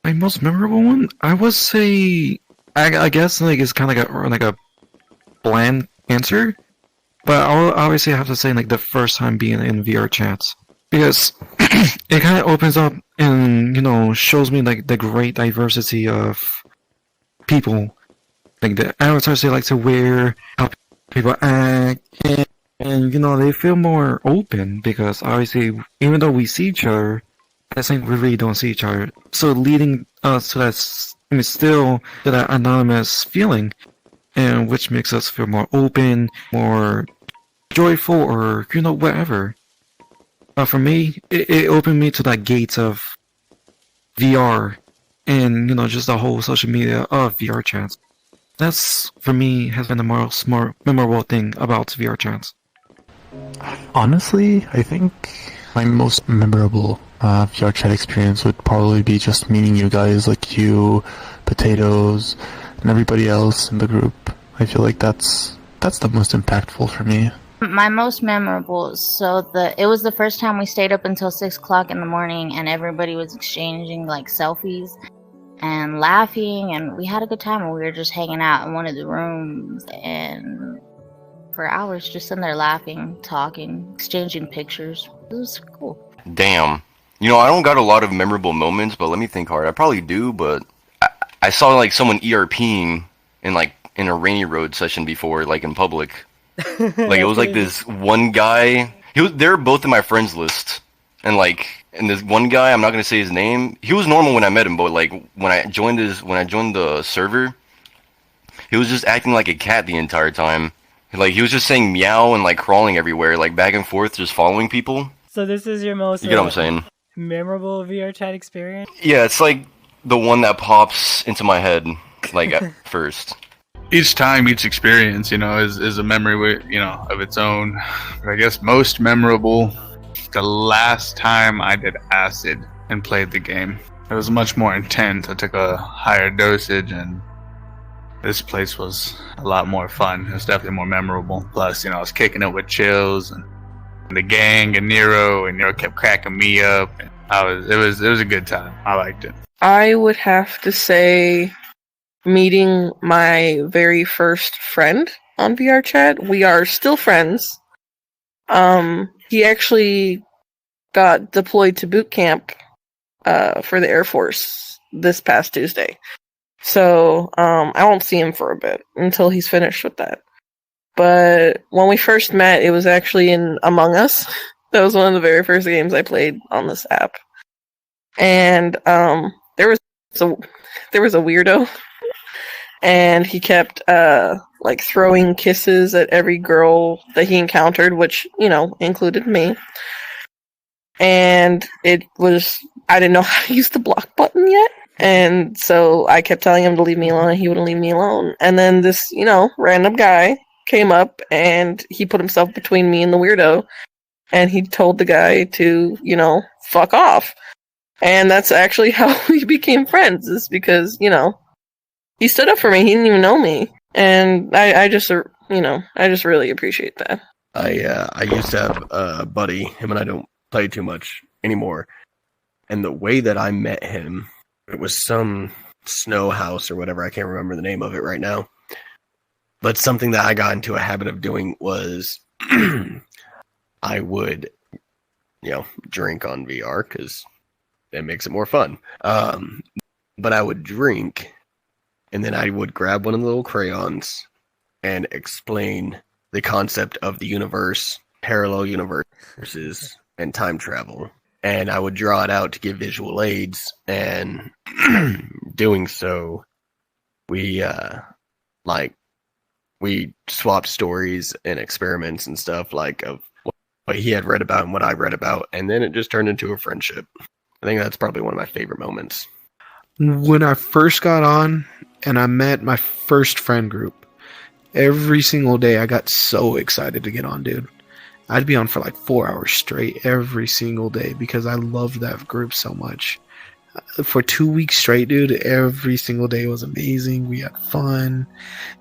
My most memorable one, I would say, I guess like it's kind of like a bland answer, but I'll obviously have to say like the first time being in VR chats because it kind of opens up and shows me like the great diversity of people, like the avatars they like to wear, how people act, and they feel more open because obviously even though we see each other, I think we really don't see each other. So leading us to that, still to that anonymous feeling, and which makes us feel more open, more joyful, or whatever. For me, it opened me to that gates of VR, and just the whole social media of VR chats. That's for me has been the most more memorable thing about VR chats. Honestly, I think my most memorable VRChat experience would probably be just meeting you guys, like you, Potatoes, and everybody else in the group. I feel like that's the most impactful for me. My most memorable, it was the first time we stayed up until 6 o'clock in the morning and everybody was exchanging like selfies and laughing, and we had a good time, and we were just hanging out in one of the rooms and for hours just sitting there laughing, talking, exchanging pictures. It was cool. Damn. I don't got a lot of memorable moments, but let me think hard. I probably do, but I saw like someone ERPing in a Rainy Road session before, like in public. Like it was like this one guy. They were both in my friends list, and this one guy, I'm not gonna say his name. He was normal when I met him, but like when I joined the server, he was just acting like a cat the entire time. Like he was just saying meow and like crawling everywhere, like back and forth, just following people. So this is your most You get what I'm saying? Memorable VR chat experience? Yeah, it's like the one that pops into my head, like at first. Each time, each experience, is a memory, of its own. But I guess most memorable, the last time I did acid and played the game. It was much more intense. I took a higher dosage, and this place was a lot more fun. It was definitely more memorable. Plus, I was kicking it with Chills and the gang and Nero kept cracking me up. It was a good time. I liked it. I would have to say meeting my very first friend on VRChat. We are still friends. He actually got deployed to boot camp for the Air Force this past Tuesday. So I won't see him for a bit until he's finished with that. But when we first met, it was actually in Among Us. That was one of the very first games I played on this app. And there was a weirdo, and he kept like throwing kisses at every girl that he encountered, which included me. And I didn't know how to use the block button yet. And so I kept telling him to leave me alone, and he wouldn't leave me alone. And then this, random guy came up, and he put himself between me and the weirdo, and he told the guy to, fuck off. And that's actually how we became friends, is because, he stood up for me. He didn't even know me. And I just really appreciate that. I used to have a buddy, him and I don't play too much anymore. And the way that I met him, it was some snow house or whatever. I can't remember the name of it right now. But something that I got into a habit of doing was I would, drink on VR because it makes it more fun. But I would drink, and then I would grab one of the little crayons and explain the concept of the universe, parallel universes, and time travel. And I would draw it out to give visual aids, and doing so, we swapped stories and experiments and stuff of what he had read about and what I read about, and then it just turned into a friendship. I think that's probably one of my favorite moments. When I first got on and I met my first friend group, every single day I got so excited to get on, dude. I'd be on for like 4 hours straight every single day because I loved that group so much. For 2 weeks straight, dude, every single day was amazing. We had fun.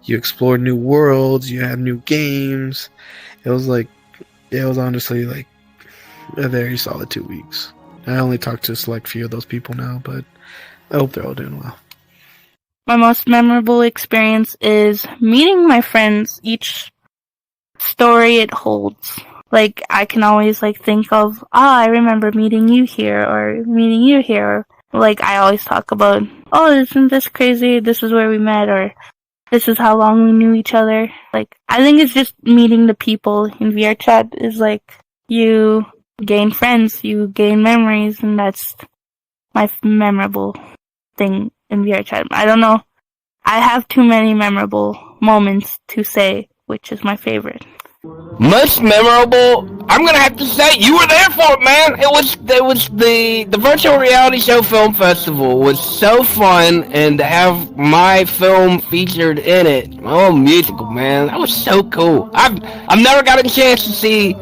You explored new worlds. You had new games. It was honestly like a very solid 2 weeks. I only talk to a select few of those people now, but I hope they're all doing well. My most memorable experience is meeting my friends. Each story it holds. Like, I can always, like, think of, I remember meeting you here, or meeting you here. Like, I always talk about, isn't this crazy? This is where we met, or this is how long we knew each other. Like, I think it's just meeting the people in VRChat is, like, you gain friends, you gain memories, and that's my memorable thing in VRChat. I don't know. I have too many memorable moments to say which is my favorite. Most memorable, I'm gonna have to say, you were there for it, man. It was the virtual reality show film festival was so fun, and to have my film featured in it, my own musical, man, that was so cool. I've never got a chance to see,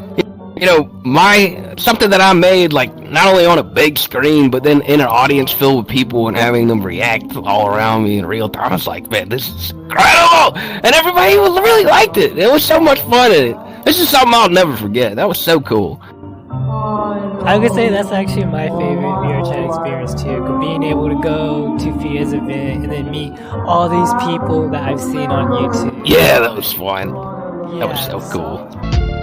something that I made, like, not only on a big screen, but then in an audience filled with people and having them react all around me in real time. I was like, man, this is incredible! And everybody really liked it. It was so much fun in it. This is something I'll never forget. That was so cool. I would say that's actually my favorite VRChat experience too. Being able to go to Fia's event and then meet all these people that I've seen on YouTube. Yeah, that was fun. Yeah, That was so cool.